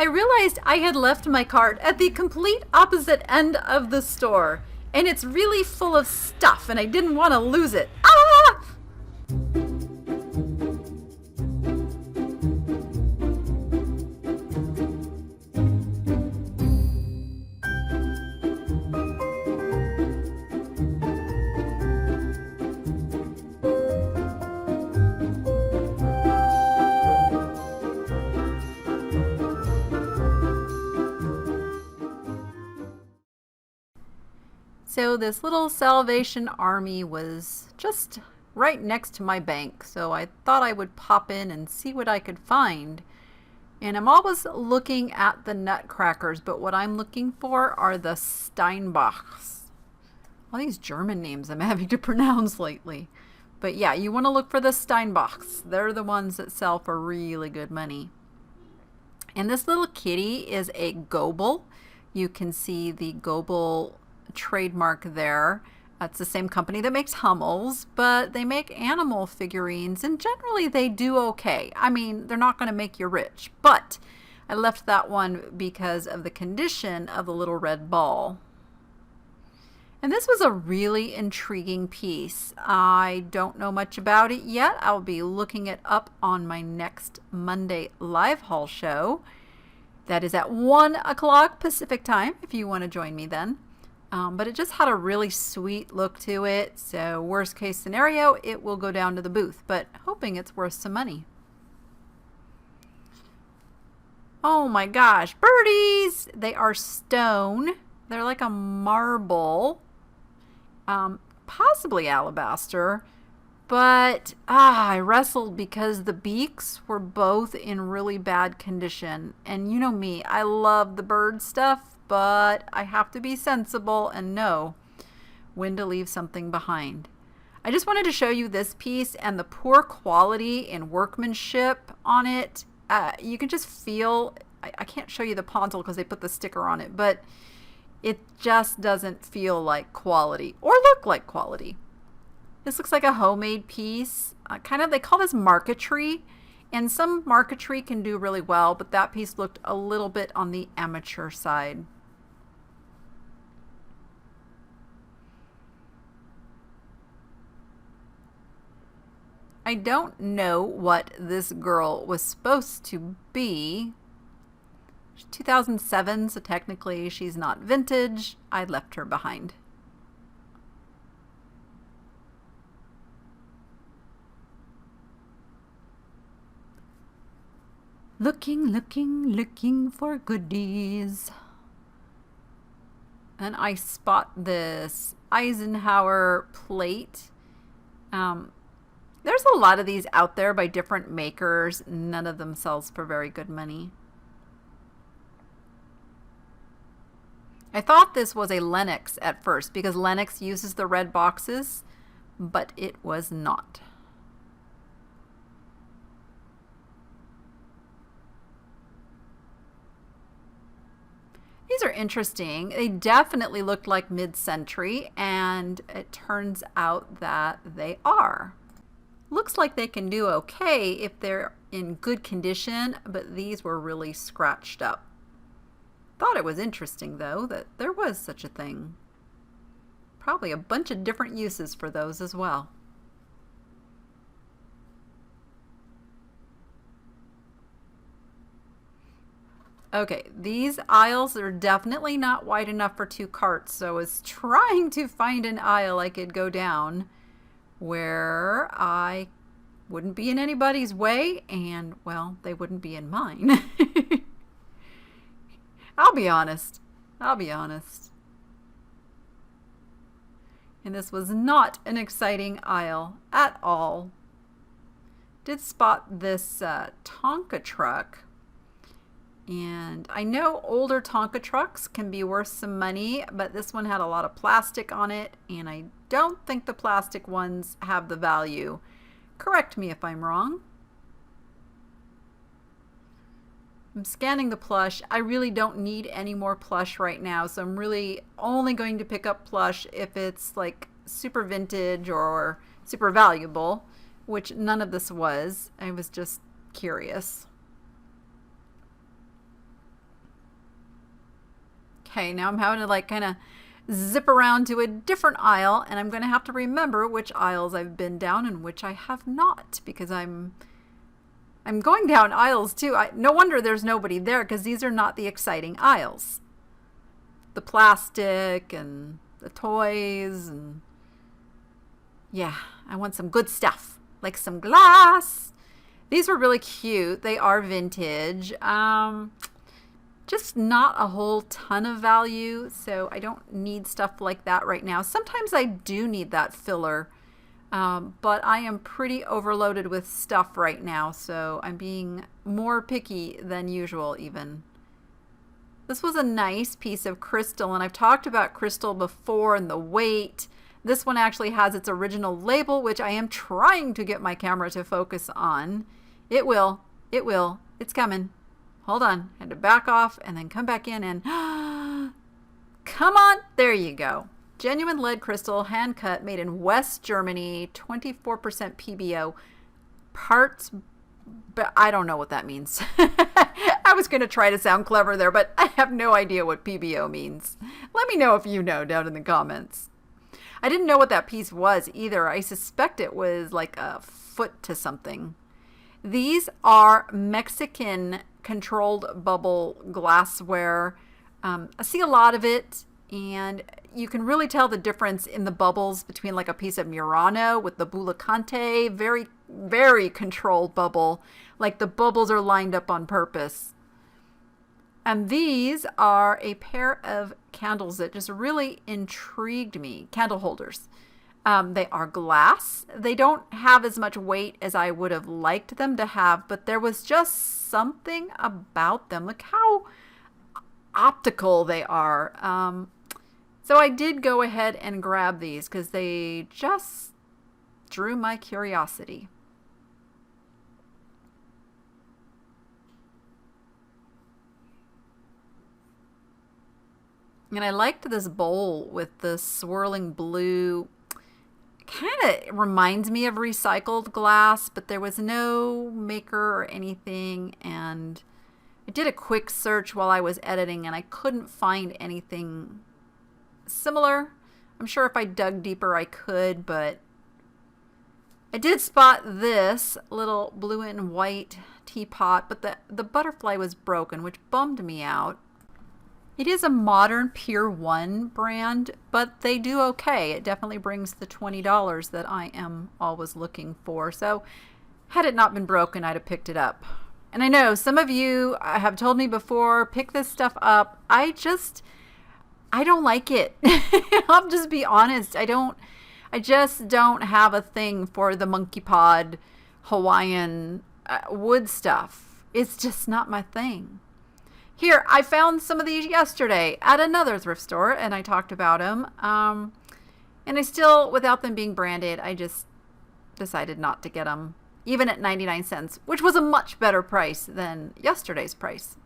I realized I had left my cart at the complete opposite end of the store, and it's really full of stuff, and I didn't want to lose it. Ah! So this little Salvation Army was just right next to my bank, so I thought I would pop in and see what I could find. And I'm always looking at the nutcrackers, but what I'm looking for are the Steinbachs. All these German names I'm having to pronounce lately. But yeah, you want to look for the Steinbachs. They're the ones that sell for really good money. And this little kitty is a Goebel. You can see the Goebel trademark there. It's the same company that makes Hummels, but they make animal figurines, and generally they do okay. I mean, they're not going to make you rich, but I left that one because of the condition of the little red ball. And this was a really intriguing piece. I don't know much about it yet. I'll be looking it up on my next Monday live haul show. That is at 1 o'clock Pacific time, if you want to join me then. But it just had a really sweet look to it. So worst case scenario, it will go down to the booth, but hoping it's worth some money. Oh my gosh, birdies! They are stone. They're like a marble, possibly alabaster. But I wrestled because the beaks were both in really bad condition. And you know me, I love the bird stuff, but I have to be sensible and know when to leave something behind. I just wanted to show you this piece and the poor quality and workmanship on it. You can just feel, I can't show you the pontil because they put the sticker on it, but it just doesn't feel like quality or look like quality. This looks like a homemade piece. They call this marquetry, and some marquetry can do really well, but that piece looked a little bit on the amateur side. I don't know what this girl was supposed to be. She's 2007, so technically she's not vintage. I left her behind. Looking for goodies. And I spot this Eisenhower Plate. There's a lot of these out there by different makers. None of them sells for very good money. I thought this was a Lenox at first because Lenox uses the red boxes, but it was not. These are interesting. They definitely looked like mid-century, and it turns out that they are. Looks like they can do okay if they're in good condition, but these were really scratched up. Thought it was interesting though that there was such a thing. Probably a bunch of different uses for those as well. Okay, these aisles are definitely not wide enough for 2 carts, so I was trying to find an aisle I could go down where I wouldn't be in anybody's way and, well, they wouldn't be in mine. I'll be honest. And this was not an exciting aisle at all. Did spot this Tonka Truck. And I know older Tonka trucks can be worth some money, but this one had a lot of plastic on it, and I don't think the plastic ones have the value. Correct me if I'm wrong. I'm scanning the plush. I really don't need any more plush right now, so I'm really only going to pick up plush if it's like super vintage or super valuable, which none of this was. I was just curious. Okay, now I'm having to like kind of zip around to a different aisle, and I'm going to have to remember which aisles I've been down and which I have not, because I'm going down aisles too. No wonder there's nobody there, because these are not the exciting aisles. The plastic and the toys, and yeah, I want some good stuff, like some glass. These were really cute. They are vintage. Just not a whole ton of value, so I don't need stuff like that right now. Sometimes I do need that filler, but I am pretty overloaded with stuff right now, so I'm being more picky than usual even. This was a nice piece of crystal, and I've talked about crystal before and the weight. This one actually has its original label, which I am trying to get my camera to focus on. It will. It will. It's coming. Hold on. I had to back off and then come back in and come on. There you go. Genuine lead crystal, hand cut, made in West Germany, 24% PBO. Parts, but I don't know what that means. I was going to try to sound clever there, but I have no idea what PBO means. Let me know if you know down in the comments. I didn't know what that piece was either. I suspect it was like a foot to something. These are Mexican controlled bubble glassware. I see a lot of it, and you can really tell the difference in the bubbles between like a piece of Murano with the Bullicante, very, very controlled bubble. Like the bubbles are lined up on purpose. And these are a pair of candles that just really intrigued me, candle holders. They are glass. They don't have as much weight as I would have liked them to have, but there was just something about them. Look how optical they are. So I did go ahead and grab these because they just drew my curiosity. And I liked this bowl with the swirling blue. Kind of reminds me of recycled glass, but there was no maker or anything, and I did a quick search while I was editing and I couldn't find anything similar. I'm sure if I dug deeper I could, but I did spot this little blue and white teapot, but the butterfly was broken, which bummed me out. It is a modern Pier 1 brand, but they do okay. It definitely brings the $20 that I am always looking for. So had it not been broken, I'd have picked it up. And I know some of you have told me before, pick this stuff up. I don't like it. I'll just be honest. I just don't have a thing for the monkey pod Hawaiian wood stuff. It's just not my thing. Here, I found some of these yesterday at another thrift store, and I talked about them. And I still, without them being branded, I just decided not to get them, even at 99 cents, which was a much better price than yesterday's price.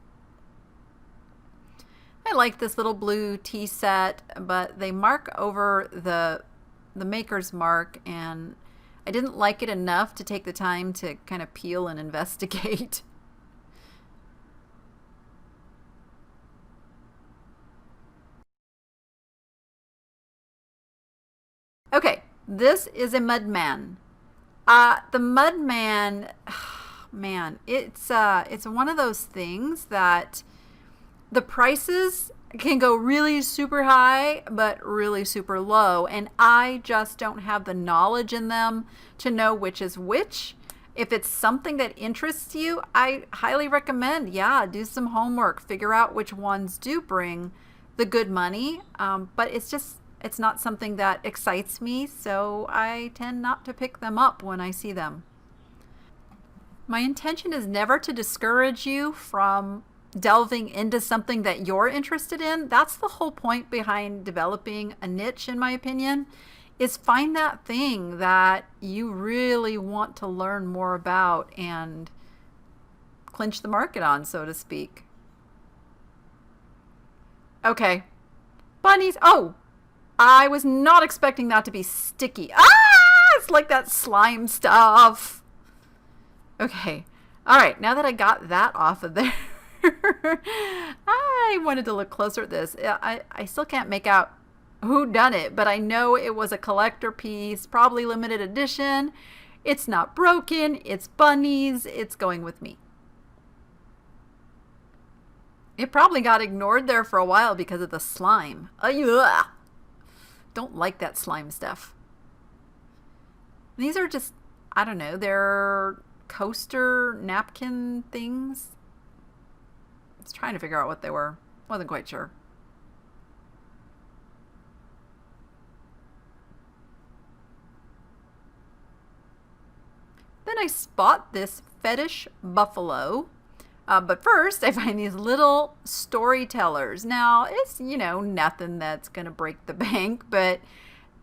I like this little blue tea set, but they mark over the maker's mark, and I didn't like it enough to take the time to kind of peel and investigate. Okay, this is a Mudman. The Mudman, man, it's one of those things that the prices can go really super high, but really super low, and I just don't have the knowledge in them to know which is which. If it's something that interests you, I highly recommend, yeah, do some homework, figure out which ones do bring the good money, but it's not something that excites me, so I tend not to pick them up when I see them. My intention is never to discourage you from delving into something that you're interested in. That's the whole point behind developing a niche, in my opinion, is find that thing that you really want to learn more about and clinch the market on, so to speak. Okay, bunnies. Oh, I was not expecting that to be sticky. It's like that slime stuff. Okay. All right. Now that I got that off of there, I wanted to look closer at this. I still can't make out who done it, but I know it was a collector piece, probably limited edition. It's not broken. It's bunnies. It's going with me. It probably got ignored there for a while because of the slime. Ugh. Don't like that slime stuff. These are just, I don't know, they're coaster napkin things. I was trying to figure out what they were. Wasn't quite sure. Then I spot this fetish buffalo. But first, I find these little storytellers. Now, it's, nothing that's going to break the bank, but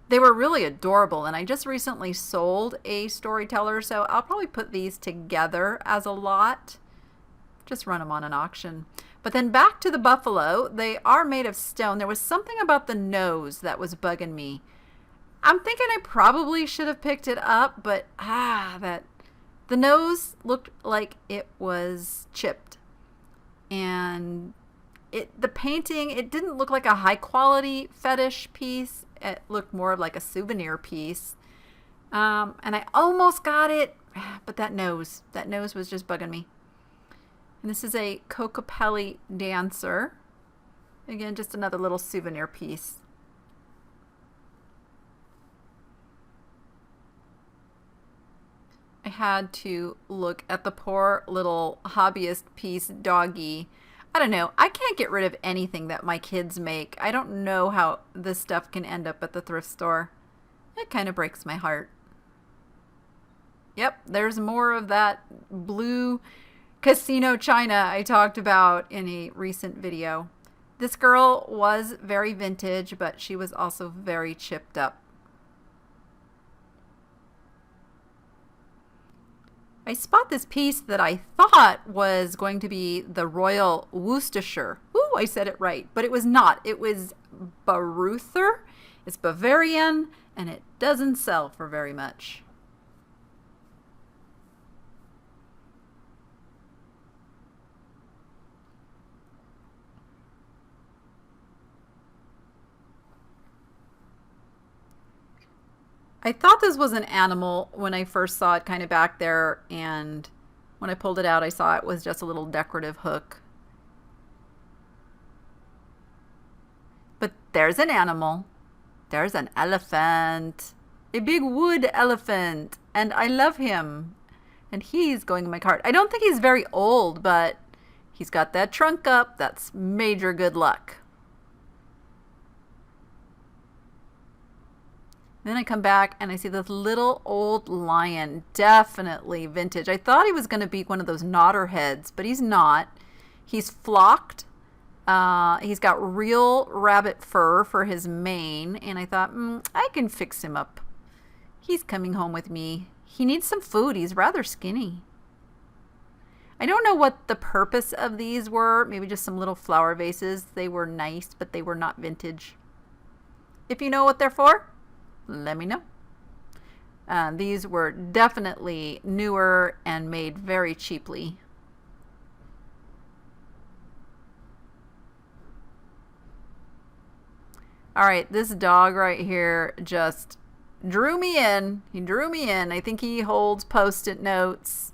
they were really adorable. And I just recently sold a storyteller, so I'll probably put these together as a lot. Just run them on an auction. But then back to the buffalo. They are made of stone. There was something about the nose that was bugging me. I'm thinking I probably should have picked it up, but the nose looked like it was chipped, and the painting, it didn't look like a high quality fetish piece. It looked more like a souvenir piece, and I almost got it, but that nose was just bugging me. And this is a Kokopelli dancer. Again, just another little souvenir piece. I had to look at the poor little hobbyist piece doggy. I don't know. I can't get rid of anything that my kids make. I don't know how this stuff can end up at the thrift store. It kind of breaks my heart. Yep, there's more of that blue casino china I talked about in a recent video. This girl was very vintage, but she was also very chipped up. I spot this piece that I thought was going to be the Royal Worcestershire. Ooh, I said it right, but it was not. It was Baruther. It's Bavarian, and it doesn't sell for very much. I thought this was an animal when I first saw it kind of back there, and when I pulled it out, I saw it was just a little decorative hook. But there's an animal. There's an elephant. A big wood elephant. And I love him. And he's going in my cart. I don't think he's very old, but he's got that trunk up. That's major good luck. Then I come back and I see this little old lion, definitely vintage. I thought he was going to be one of those nodder heads, but he's not. He's flocked. He's got real rabbit fur for his mane, and I thought, I can fix him up. He's coming home with me. He needs some food. He's rather skinny. I don't know what the purpose of these were. Maybe just some little flower vases. They were nice, but they were not vintage. If you know what they're for, let me know. These were definitely newer and made very cheaply. All right, this dog right here just drew me in. He drew me in. I think he holds Post-it notes.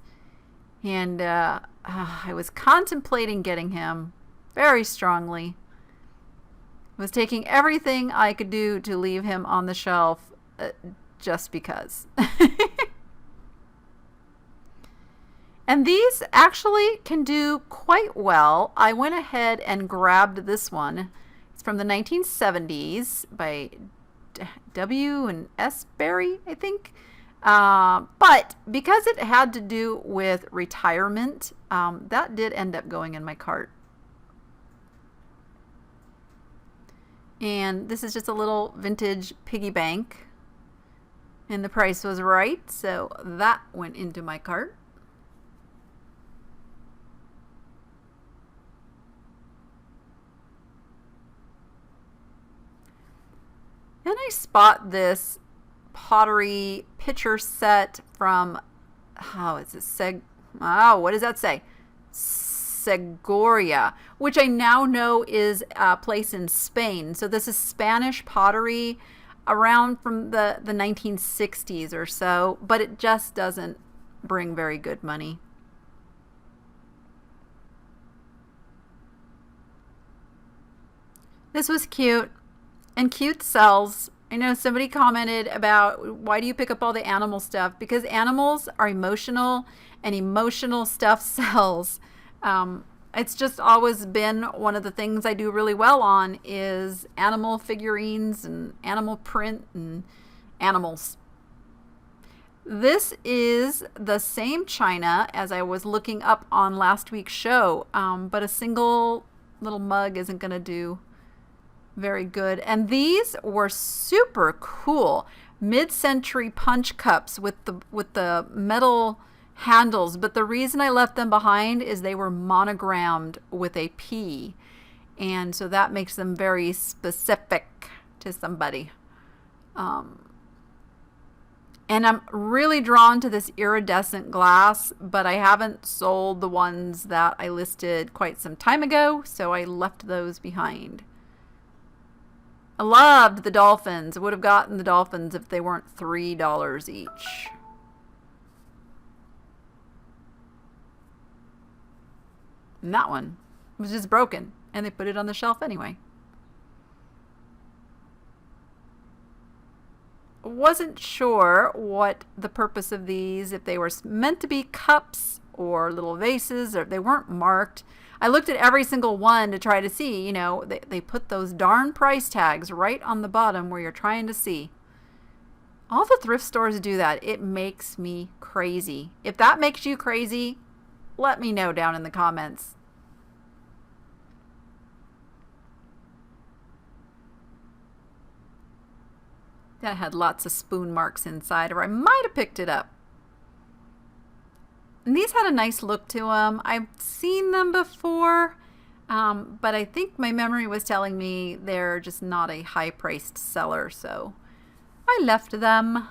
And I was contemplating getting him very strongly. I was taking everything I could do to leave him on the shelf just because. And these actually can do quite well. I went ahead and grabbed this one. It's from the 1970s by W and S Berry, I think. But because it had to do with retirement, that did end up going in my cart. And this is just a little vintage piggy bank. And the price was right, so that went into my cart. Then I spot this pottery pitcher set from, what does that say? Segovia, which I now know is a place in Spain. So this is Spanish pottery around from the 1960s or so, but it just doesn't bring very good money. This was cute, and cute sells. I know somebody commented about, why do you pick up all the animal stuff? Because animals are emotional, and emotional stuff sells. It's just always been one of the things I do really well on is animal figurines and animal print and animals. This is the same china as I was looking up on last week's show, but a single little mug isn't going to do very good. And these were super cool mid-century punch cups with the metal handles, but the reason I left them behind is they were monogrammed with a P, and so that makes them very specific to somebody. And I'm really drawn to this iridescent glass, but I haven't sold the ones that I listed quite some time ago, so I left those behind. I loved the dolphins. I would have gotten the dolphins if they weren't $3 each. And that one was just broken, and they put it on the shelf anyway. Wasn't sure what the purpose of these, if they were meant to be cups or little vases, or if they weren't marked. I looked at every single one to try to see, you know, they put those darn price tags right on the bottom where you're trying to see. All the thrift stores do that. It makes me crazy. If that makes you crazy, let me know down in the comments. That had lots of spoon marks inside, or I might have picked it up. And these had a nice look to them. I've seen them before, but I think my memory was telling me they're just not a high-priced seller, so I left them.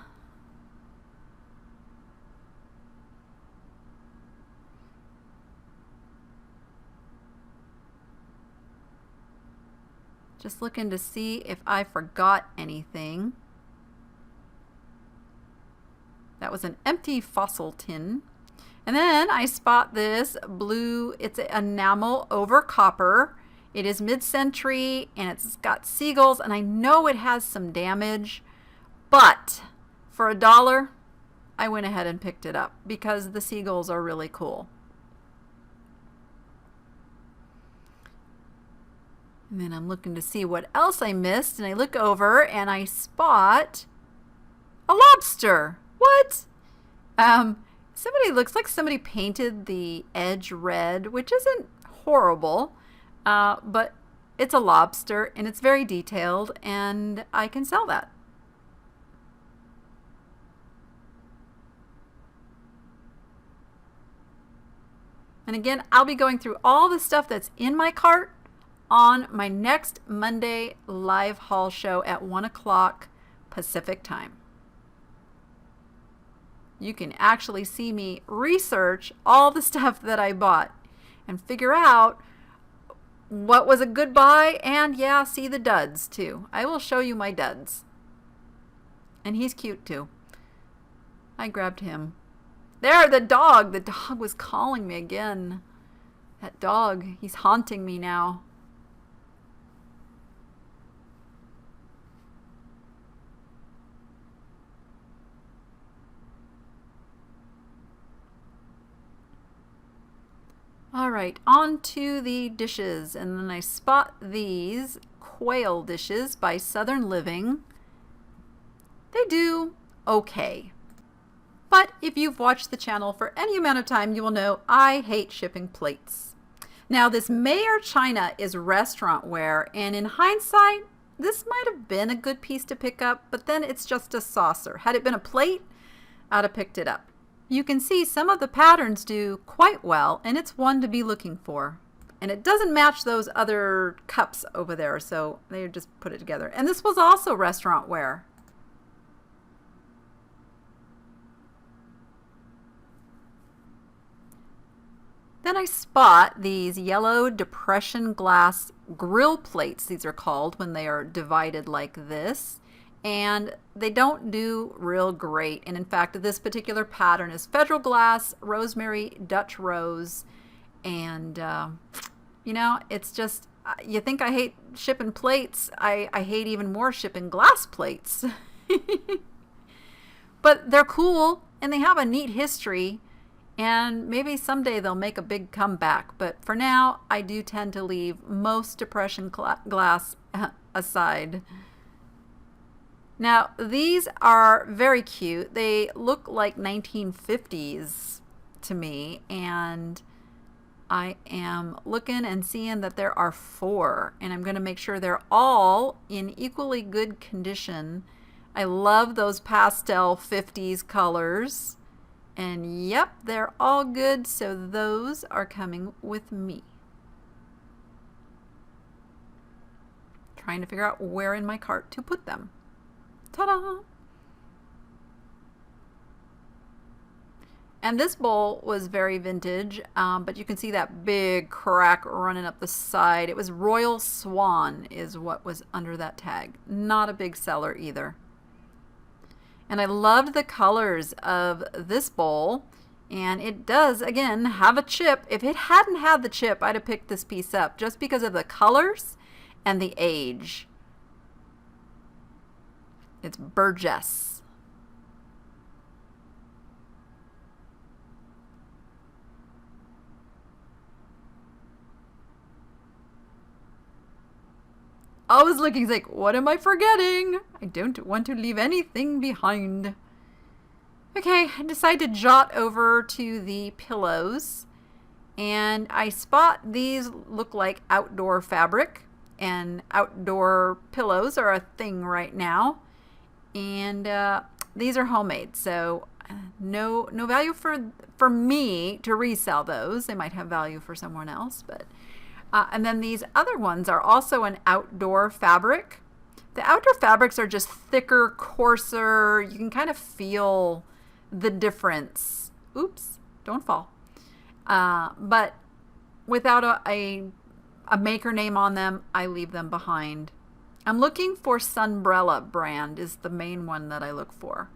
Just looking to see if I forgot anything. That was an empty fossil tin. And then I spot this blue, it's enamel over copper. It is mid-century and it's got seagulls, and I know it has some damage, but for $1, I went ahead and picked it up because the seagulls are really cool. And then I'm looking to see what else I missed, and I look over and I spot a lobster. What? Somebody looks like somebody painted the edge red, which isn't horrible, but it's a lobster and it's very detailed, and I can sell that. And again, I'll be going through all the stuff that's in my cart on my next Monday live haul show at 1 o'clock Pacific time. You can actually see me research all the stuff that I bought and figure out what was a good buy, and yeah, see the duds too. I will show you my duds. And he's cute too. I grabbed him. There, the dog. The dog was calling me again. That dog, he's haunting me now. All right, on to the dishes, and then I spot these Quail dishes by Southern Living. They do okay. But if you've watched the channel for any amount of time, you will know I hate shipping plates. Now, this Mayer china is restaurant ware, and in hindsight, this might have been a good piece to pick up, but then it's just a saucer. Had it been a plate, I'd have picked it up. You can see some of the patterns do quite well, and it's one to be looking for. And it doesn't match those other cups over there, so they just put it together. And this was also restaurant ware. Then I spot these yellow depression glass grill plates. These are called when they are divided like this. And they don't do real great. And in fact, this particular pattern is Federal Glass, Rosemary, Dutch Rose. And, you know, it's just, you think I hate shipping plates. I hate even more shipping glass plates. But they're cool and they have a neat history. And maybe someday they'll make a big comeback. But for now, I do tend to leave most depression glass aside. Now, these are very cute. They look like 1950s to me. And I am looking and seeing that there are 4. And I'm going to make sure they're all in equally good condition. I love those pastel 50s colors. And yep, they're all good, so those are coming with me. Trying to figure out where in my cart to put them. Ta-da! And this bowl was very vintage, but you can see that big crack running up the side. It was Royal Swan is what was under that tag. Not a big seller either. And I loved the colors of this bowl. And it does, again, have a chip. If it hadn't had the chip, I'd have picked this piece up just because of the colors and the age. It's Burgess. I was looking like, what am I forgetting? I don't want to leave anything behind. Okay, I decided to jot over to the pillows. And I spot these look like outdoor fabric. And outdoor pillows are a thing right now. And these are homemade. So no value for me to resell those. They might have value for someone else, but... and then these other ones are also an outdoor fabric. The outdoor fabrics are just thicker, coarser. You can kind of feel the difference. Oops, don't fall. But without a maker name on them, I leave them behind. I'm looking for Sunbrella brand is the main one that I look for.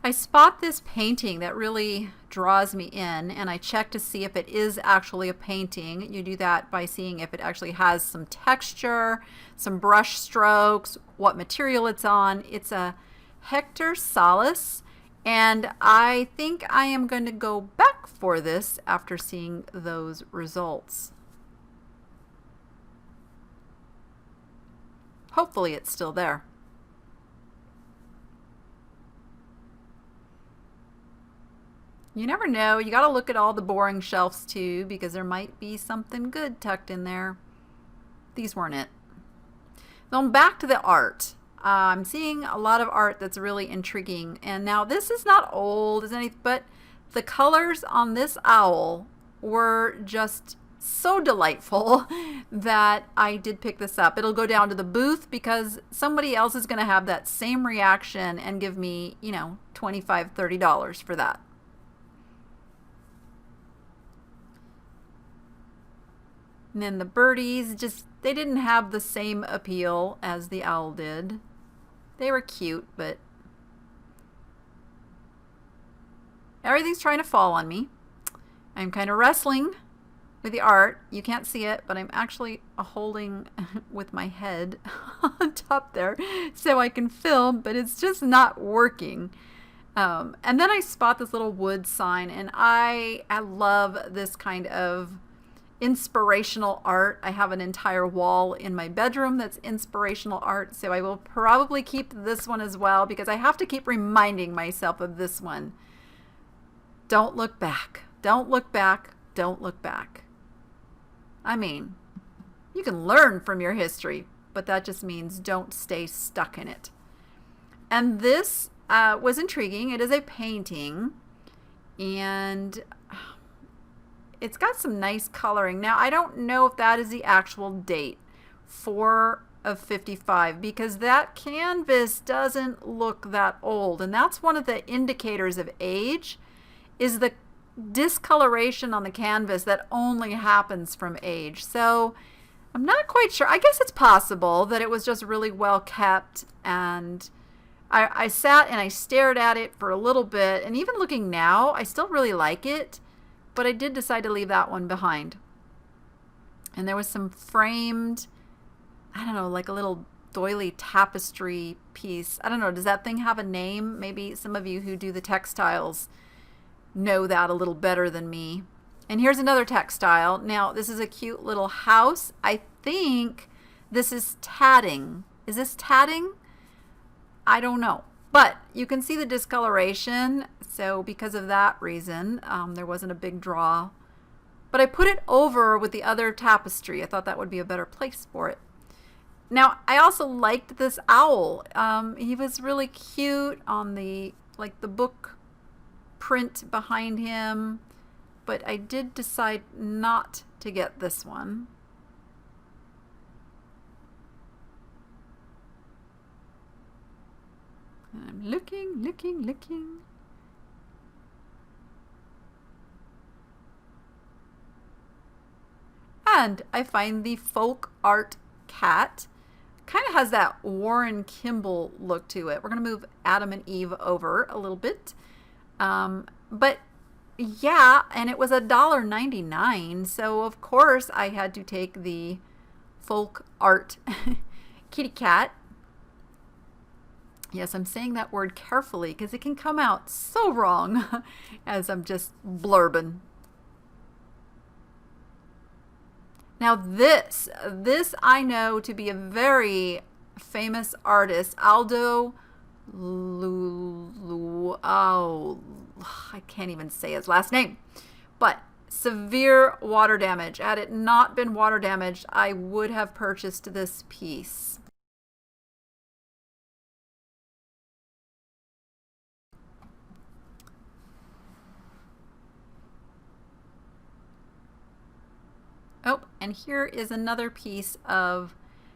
I spot this painting that really draws me in, and I check to see if it is actually a painting. You do that by seeing if it actually has some texture, some brush strokes, what material it's on. It's a Hector Salas, and I think I am going to go back for this after seeing those results. Hopefully it's still there. You never know. You got to look at all the boring shelves too, because there might be something good tucked in there. These weren't it. Then back to the art. I'm seeing a lot of art that's really intriguing. And now this is not old as anything, but the colors on this owl were just so delightful that I did pick this up. It'll go down to the booth because somebody else is going to have that same reaction and give me, you know, $25, $30 for that. And then the birdies, just, they didn't have the same appeal as the owl did. They were cute, but everything's trying to fall on me. I'm kind of wrestling with the art. You can't see it, but I'm actually holding with my head on top there so I can film, but it's just not working. And then I spot this little wood sign, and I love this kind of inspirational art. I have an entire wall in my bedroom that's inspirational art, so I will probably keep this one as well because I have to keep reminding myself of this one. Don't look back. Don't look back. Don't look back. I mean, you can learn from your history, but that just means don't stay stuck in it. And this was intriguing. It is a painting, and it's got some nice coloring. Now, I don't know if that is the actual date, 4 of 55, because that canvas doesn't look that old. And that's one of the indicators of age, is the discoloration on the canvas that only happens from age. So I'm not quite sure. I guess it's possible that it was just really well kept, and I sat and I stared at it for a little bit, and even looking now, I still really like it, but I did decide to leave that one behind. And there was some framed, I don't know, like a little doily tapestry piece. I don't know, does that thing have a name? Maybe some of you who do the textiles know that a little better than me. And here's another textile. Now, this is a cute little house. I think this is tatting. Is this tatting? I don't know. But you can see the discoloration. So because of that reason, there wasn't a big draw. But I put it over with the other tapestry. I thought that would be a better place for it. Now, I also liked this owl. He was really cute on the book print behind him, but I did decide not to get this one. And I'm looking. And I find the folk art cat. Kind of has that Warren Kimball look to it. We're going to move Adam and Eve over a little bit. But yeah, and it was $1.99. So of course I had to take the folk art kitty cat. Yes, I'm saying that word carefully because it can come out so wrong as I'm just blurbing. Now this I know to be a very famous artist, Aldo oh, I can't even say his last name, but severe water damage. Had it not been water damaged, I would have purchased this piece. Oh, and here is another piece of,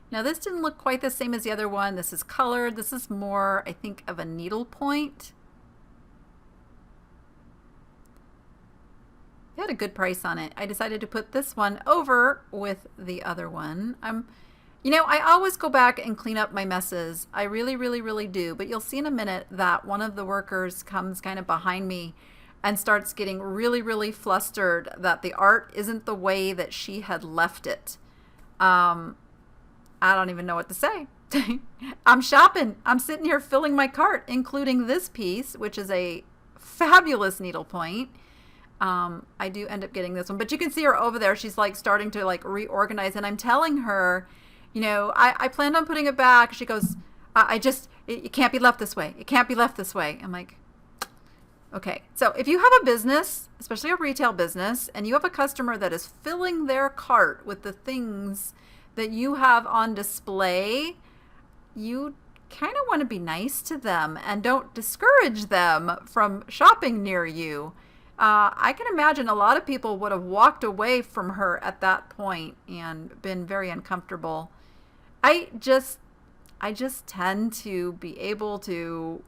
now this didn't look quite the same as the other one. This is colored. This is more, I think, of a needle point. They had a good price on it. I decided to put this one over with the other one. You know, I always go back and clean up my messes. I really do. But you'll see in a minute that one of the workers comes kind of behind me and starts getting really flustered that the art isn't the way that she had left it. I don't even know what to say. I'm shopping. I'm sitting here filling my cart, including this piece, which is a fabulous needlepoint. I do end up getting this one, but you can see her over there. She's like starting to like reorganize, and I'm telling her, you know, I planned on putting it back. She goes, it can't be left this way. It can't be left this way. I'm like, okay. So if you have a business, especially a retail business, and you have a customer that is filling their cart with the things that you have on display, you kind of want to be nice to them and don't discourage them from shopping near you. I can imagine a lot of people would have walked away from her at that point and been very uncomfortable. I just tend to be able to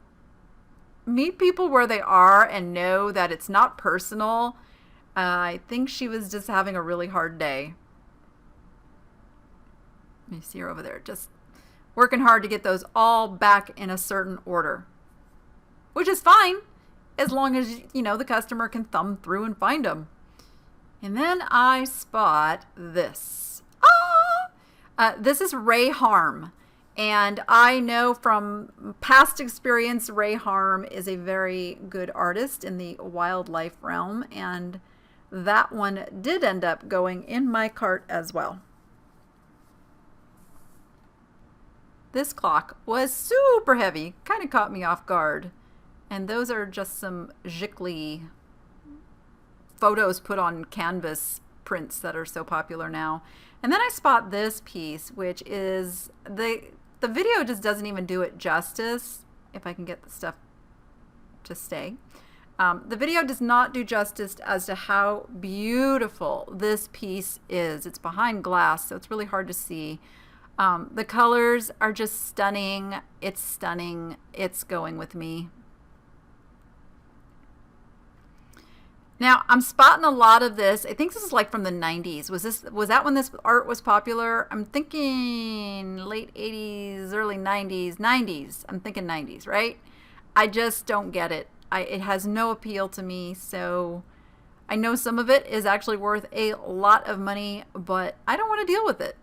meet people where they are and know that it's not personal. I think she was just having a really hard day. You see her over there, just working hard to get those all back in a certain order, which is fine as long as, you know, the customer can thumb through and find them. And then I spot this. This is Ray Harm. And I know from past experience, Ray Harm is a very good artist in the wildlife realm. And that one did end up going in my cart as well. This clock was super heavy, kind of caught me off guard. And those are just some Giclée photos put on canvas prints that are so popular now. And then I spot this piece, which is, the video just doesn't even do it justice, if I can get the stuff to stay. The video does not do justice as to how beautiful this piece is. It's behind glass, so it's really hard to see. The colors are just stunning. It's stunning. It's going with me. Now, I'm spotting a lot of this. I think this is like from the 90s. Was that when this art was popular? I'm thinking late 80s, early 90s, 90s. I'm thinking 90s, right? I just don't get it. It has no appeal to me, so I know some of it is actually worth a lot of money, but I don't want to deal with it.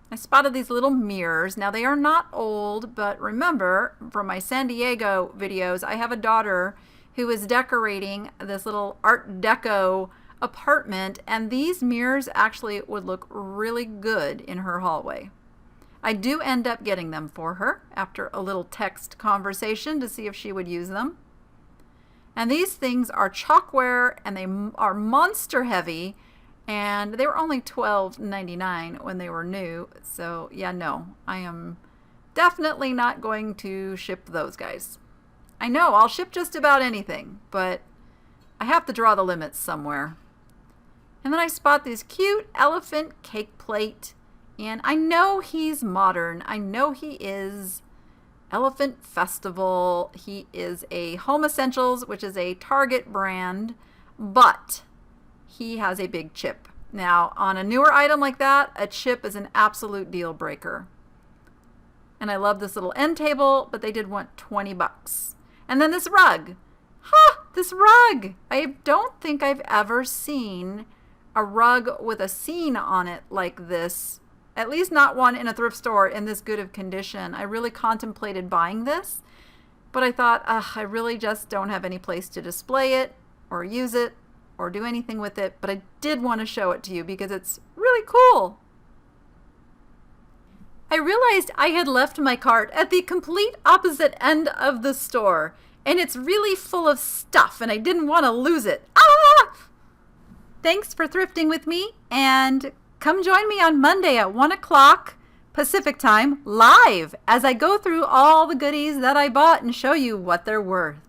I spotted these little mirrors. Now, they are not old, but remember from my San Diego videos, I have a daughter who is decorating this little Art Deco apartment, and these mirrors actually would look really good in her hallway. I do end up getting them for her after a little text conversation to see if she would use them. And these things are chalkware, and they are monster heavy. And they were only $12.99 when they were new. So yeah, no, I am definitely not going to ship those guys. I know I'll ship just about anything, but I have to draw the limits somewhere. And then I spot this cute elephant cake plate. And I know he's modern. I know he is Elephant Festival. He is a Home Essentials, which is a Target brand, but he has a big chip. Now, on a newer item like that, a chip is an absolute deal breaker. And I love this little end table, but they did want 20 bucks. And then this rug. This rug. I don't think I've ever seen a rug with a scene on it like this. At least not one in a thrift store in this good of condition. I really contemplated buying this, but I thought, I really just don't have any place to display it or use it or do anything with it, but I did want to show it to you because it's really cool. I realized I had left my cart at the complete opposite end of the store, and it's really full of stuff, and I didn't want to lose it. Thanks for thrifting with me, and come join me on Monday at 1 o'clock Pacific time live as I go through all the goodies that I bought and show you what they're worth.